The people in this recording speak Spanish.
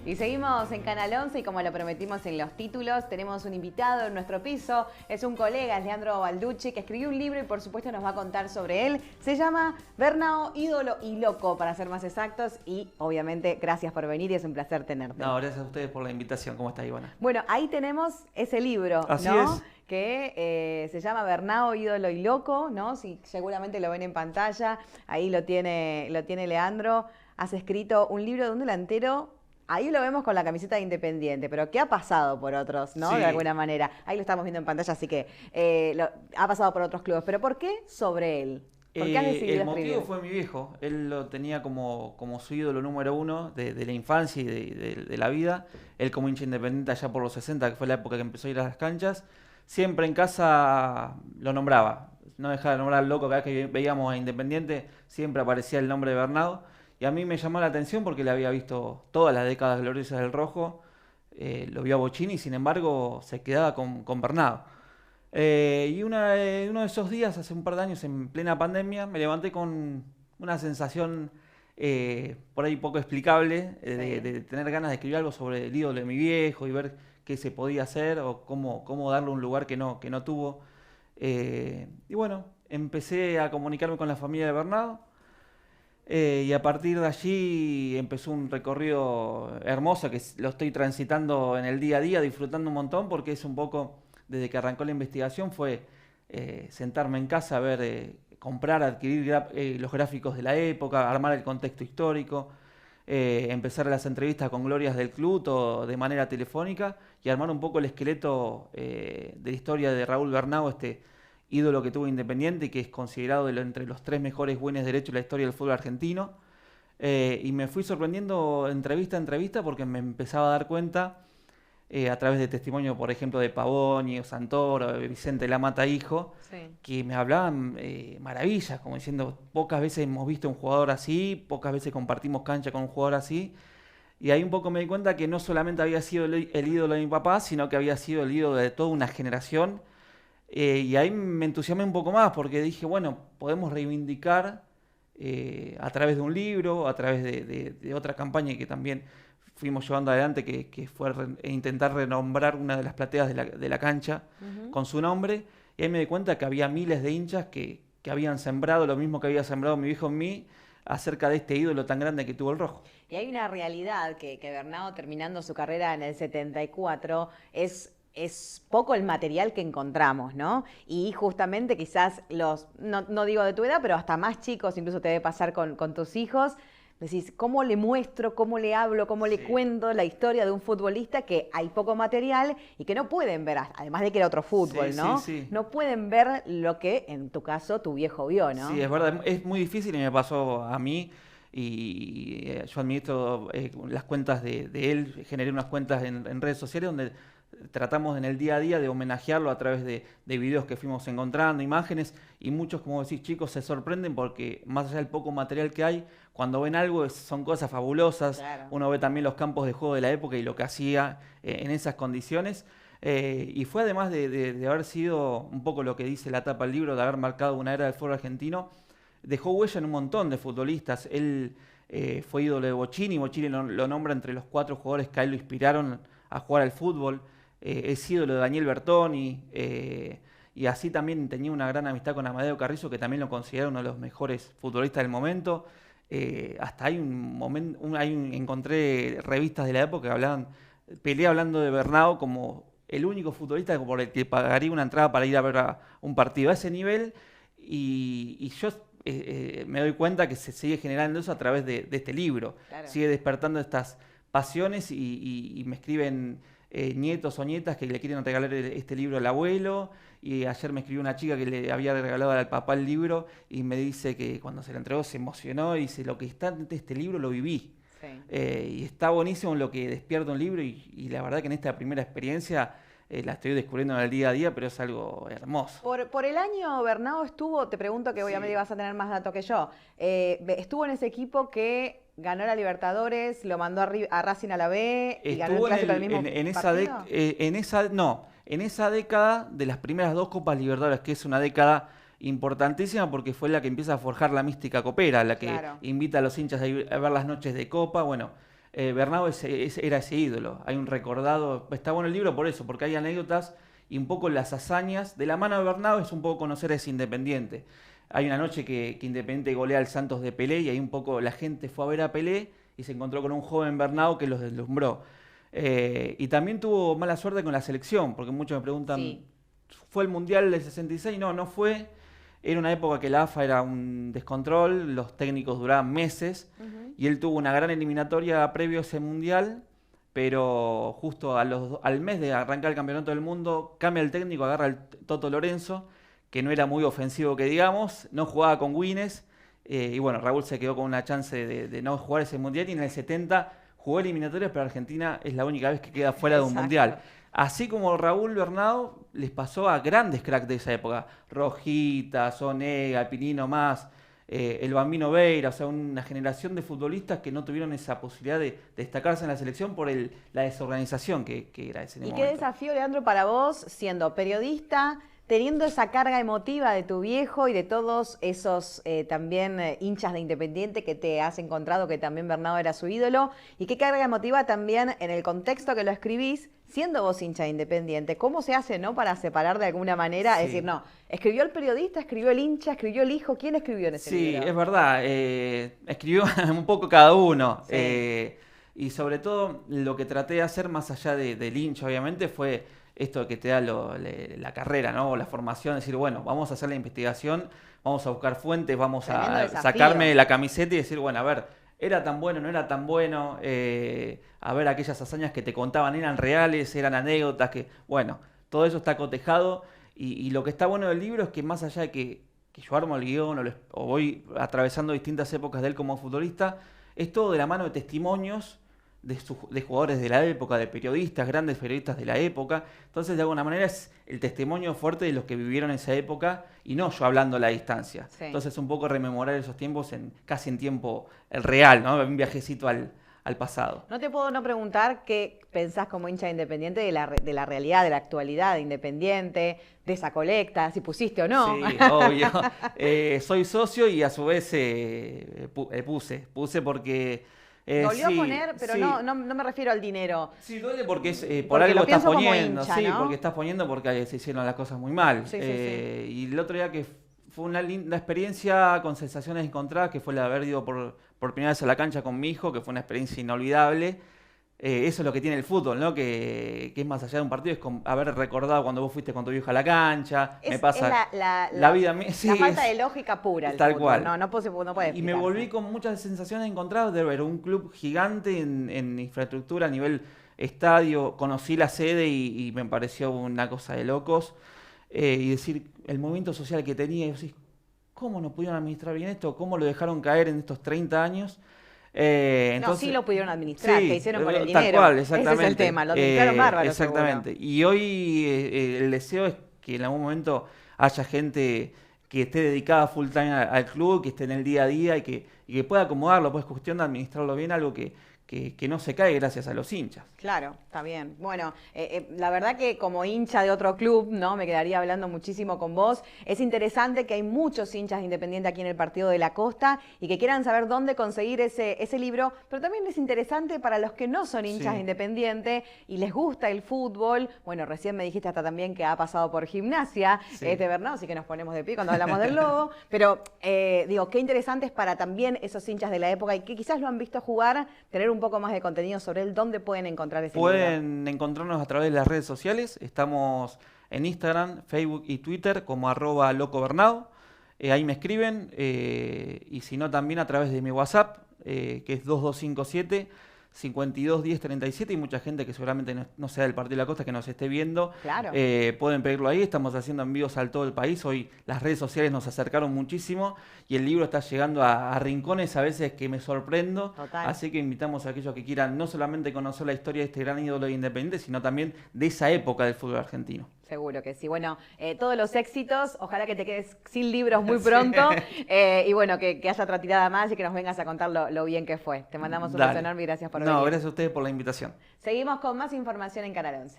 Y seguimos en Canal 11 y como lo prometimos en los títulos, tenemos un invitado en nuestro piso. Es un colega, es Leandro Balducci, que escribió un libro y por supuesto nos va a contar sobre él. Se llama Bernao, ídolo y loco, para ser más exactos. Y obviamente gracias por venir y es un placer tenerte. No, gracias a ustedes por la invitación. ¿Cómo está, Ivana? Bueno, ahí tenemos ese libro, Así ¿no? es. Que se llama Bernao, ídolo y loco, ¿no? Si seguramente lo ven en pantalla, ahí lo tiene Leandro. Has escrito un libro de un delantero. Ahí lo vemos con la camiseta de Independiente, pero ¿qué ha pasado por otros, no? Sí. De alguna manera. Ahí lo estamos viendo en pantalla, así que ha pasado por otros clubes. ¿Pero por qué sobre él? ¿Por qué has decidido El escribir? motivo fue mi viejo. Él lo tenía como su ídolo número uno de la infancia y de la vida. Él como hincha Independiente allá por los 60, que fue la época que empezó a ir a las canchas, siempre en casa lo nombraba. No dejaba de nombrar al loco. Cada vez que veíamos a Independiente siempre aparecía el nombre de Bernao. Y a mí me llamó la atención porque le había visto todas las décadas gloriosas del Rojo, lo vio a Bocini y sin embargo se quedaba con Bernao. Y uno de esos días, hace un par de años, en plena pandemia, me levanté con una sensación por ahí poco explicable, de tener ganas de escribir algo sobre el ídolo de mi viejo y ver qué se podía hacer o cómo darle un lugar que no tuvo. Y bueno, empecé a comunicarme con la familia de Bernao. Y a partir de allí empezó un recorrido hermoso que lo estoy transitando en el día a día, disfrutando un montón porque es un poco, desde que arrancó la investigación, fue sentarme en casa a ver, comprar, adquirir los gráficos de la época, armar el contexto histórico, empezar las entrevistas con glorias del club todo de manera telefónica y armar un poco el esqueleto de la historia de Raúl Bernao, este ídolo que tuvo Independiente y que es considerado entre los 3 mejores buenos derechos de la historia del fútbol argentino. Y me fui sorprendiendo entrevista a entrevista porque me empezaba a dar cuenta, a través de testimonio, por ejemplo, de Pavoni, o Santoro, de Vicente Lamata hijo, Sí. que me hablaban maravillas, como diciendo, pocas veces hemos visto un jugador así, pocas veces compartimos cancha con un jugador así. Y ahí un poco me di cuenta que no solamente había sido el ídolo de mi papá, sino que había sido el ídolo de toda una generación. Y ahí me entusiasmé un poco más porque dije, bueno, podemos reivindicar a través de un libro, a través de otra campaña que también fuimos llevando adelante, que fue intentar renombrar una de las plateas de la cancha con su nombre. Y ahí me di cuenta que había miles de hinchas que habían sembrado lo mismo que había sembrado mi viejo en mí acerca de este ídolo tan grande que tuvo el Rojo. Y hay una realidad que Bernao, terminando su carrera en el 74, es poco el material que encontramos, ¿no? Y justamente quizás no digo de tu edad, pero hasta más chicos, incluso te debe pasar con tus hijos, decís, ¿cómo le muestro, cómo le hablo, cómo le cuento la historia de un futbolista que hay poco material y que no pueden ver, además de que era otro fútbol, Sí, ¿no? sí, sí. No pueden ver lo que, en tu caso, tu viejo vio, ¿no? Sí, es verdad, es muy difícil y me pasó a mí. Yo administro las cuentas de él, generé unas cuentas en redes sociales donde tratamos en el día a día de homenajearlo a través de videos que fuimos encontrando, imágenes, y muchos, como decís, chicos, se sorprenden porque más allá del poco material que hay, cuando ven algo son cosas fabulosas. Claro. Uno ve también los campos de juego de la época y lo que hacía en esas condiciones. Y fue además de haber sido un poco lo que dice la tapa del libro, de haber marcado una era del fútbol argentino, dejó huella en un montón de futbolistas. Él fue ídolo de Bocini lo nombra entre los 4 jugadores que a él lo inspiraron a jugar al fútbol. Es ídolo de Daniel Bertoni, y así también tenía una gran amistad con Amadeo Carrizo, que también lo considera uno de los mejores futbolistas del momento. Hasta hay un momento, encontré revistas de la época que Pelé hablando de Bernao como el único futbolista por el que pagaría una entrada para ir a ver un partido a ese nivel, y yo me doy cuenta que se sigue generando eso a través de este libro. Claro. Sigue despertando estas pasiones y me escriben nietos o nietas que le quieren regalar este libro al abuelo. Y ayer me escribió una chica que le había regalado al papá el libro y me dice que cuando se lo entregó se emocionó y dice, lo que está en este libro lo viví. Sí. Y está buenísimo lo que despierta un libro y la verdad que en esta primera experiencia la estoy descubriendo en el día a día, pero es algo hermoso. Por el año Bernao estuvo, te pregunto que obviamente vas a tener más datos que yo, estuvo en ese equipo que ganó la Libertadores, lo mandó a Racing a la B y ganó el Clásico del mismo partido. En esa década de las primeras 2 Copas Libertadores, que es una década importantísima porque fue la que empieza a forjar la mística copera, la que invita a los hinchas a ver las noches de Copa. Bueno, Bernau era ese ídolo. Hay un recordado, está bueno el libro por eso, porque hay anécdotas y un poco las hazañas. De la mano de Bernau es un poco conocer a ese Independiente. Hay una noche que Independiente golea al Santos de Pelé y ahí un poco la gente fue a ver a Pelé y se encontró con un joven Bernau que los deslumbró. Y también tuvo mala suerte con la selección, porque muchos me preguntan, Sí. ¿fue el Mundial del 66? No, no fue. Era una época que la AFA era un descontrol, los técnicos duraban meses y él tuvo una gran eliminatoria previo a ese Mundial, pero justo al mes de arrancar el Campeonato del Mundo cambia el técnico, agarra el Toto Lorenzo, que no era muy ofensivo que digamos, no jugaba con Güines, y bueno, Raúl se quedó con una chance de no jugar ese Mundial y en el 70 jugó eliminatorias, pero Argentina es la única vez que queda fuera de un Mundial. Así como Raúl Bernau les pasó a grandes cracks de esa época, Rojita, Sonega, Pinino Más, el Bambino Veira, o sea, una generación de futbolistas que no tuvieron esa posibilidad de destacarse en la selección por la desorganización que era ese ¿Y momento. qué desafío, Leandro, para vos, siendo periodista, teniendo esa carga emotiva de tu viejo y de todos esos también hinchas de Independiente que te has encontrado, que también Bernau era su ídolo, y qué carga emotiva también en el contexto que lo escribís, siendo vos hincha de Independiente? ¿Cómo se hace, no, para separar de alguna manera? Sí. Es decir, no, escribió el periodista, escribió el hincha, escribió el hijo, ¿quién escribió en ese libro? Sí, es verdad, escribió un poco cada uno. Sí. Y sobre todo lo que traté de hacer más allá del hincha, obviamente, fue esto que te da la carrera, ¿no? O la formación, decir, bueno, vamos a hacer la investigación, vamos a buscar fuentes, vamos Tremendo a desafío. sacarme la camiseta y decir, bueno, a ver, ¿era tan bueno, no era tan bueno? A ver, aquellas hazañas que te contaban, ¿eran reales, eran anécdotas? Bueno, todo eso está cotejado y lo que está bueno del libro es que más allá de que yo armo el guión o voy atravesando distintas épocas de él como futbolista, es todo de la mano de testimonios de jugadores de la época, de periodistas, grandes periodistas de la época. Entonces, de alguna manera, es el testimonio fuerte de los que vivieron esa época y no yo hablando a la distancia. Sí. Entonces, un poco rememorar esos tiempos casi en tiempo el real, ¿no? Un viajecito al pasado. No te puedo no preguntar qué pensás como hincha de Independiente de la realidad, de la actualidad de Independiente, de esa colecta, si pusiste o no. Sí, obvio. Soy socio y a su vez puse porque... Volvió sí, a poner, pero sí. no me refiero al dinero. Sí, duele porque es por Porque algo lo estás pienso como poniendo, hincha, sí, ¿no? porque estás poniendo porque se hicieron las cosas muy mal. Sí, sí, Y el otro día que fue una linda experiencia con sensaciones encontradas, que fue la de haber ido por primera vez a la cancha con mi hijo, que fue una experiencia inolvidable. Eso es lo que tiene el fútbol, ¿no? Que es más allá de un partido, es haber recordado cuando vos fuiste con tu hijo a la cancha. Me pasa la vida. Sí, la falta de lógica pura. El tal fútbol. cual. No puede Y me explicarse. volví con muchas sensaciones encontradas de ver un club gigante en infraestructura a nivel estadio. Conocí la sede y me pareció una cosa de locos. Y decir, el movimiento social que tenía, y decís, ¿cómo no pudieron administrar bien esto? ¿Cómo lo dejaron caer en estos 30 años? No, sí lo pudieron administrar, sí, ¿qué hicieron con el tal dinero? cual, exactamente. Ese es el tema, lo administraron bárbaro. Exactamente. Seguro. Y hoy el deseo es que en algún momento haya gente que esté dedicada full time al club, que esté en el día a día y que pueda acomodarlo, pues es cuestión de administrarlo bien, algo que no se cae gracias a los hinchas. Claro, está bien. Bueno, la verdad que como hincha de otro club, ¿no? Me quedaría hablando muchísimo con vos. Es interesante que hay muchos hinchas de Independiente aquí en el Partido de la Costa y que quieran saber dónde conseguir ese libro, pero también es interesante para los que no son hinchas Sí. de Independiente y les gusta el fútbol. Bueno, recién me dijiste hasta también que ha pasado por Gimnasia, Sí. Bernau, así que nos ponemos de pie cuando hablamos del Lobo, pero digo, qué interesante es para también esos hinchas de la época y que quizás lo han visto jugar, tener un poco más de contenido sobre él. ¿Dónde pueden encontrar ese libro? Pueden encontrarnos a través de las redes sociales. Estamos en Instagram, Facebook y Twitter como @locobernau. Ahí me escriben. Y si no, también a través de mi WhatsApp, que es 2257 521037. Y mucha gente que seguramente no sea del Partido de la Costa que nos esté viendo. Claro. Pueden pedirlo ahí. Estamos haciendo envíos al todo el país. Hoy las redes sociales nos acercaron muchísimo y el libro está llegando a rincones a veces que me sorprendo. Total. Así que invitamos a aquellos que quieran no solamente conocer la historia de este gran ídolo de Independiente, sino también de esa época del fútbol argentino. Seguro que sí. Bueno, todos los éxitos. Ojalá que te quedes sin libros muy pronto. Y bueno, que haya otra tirada más y que nos vengas a contar lo bien que fue. Te mandamos un beso Dale. enorme y gracias por No, venir. gracias a ustedes por la invitación. Seguimos con más información en Canal 11.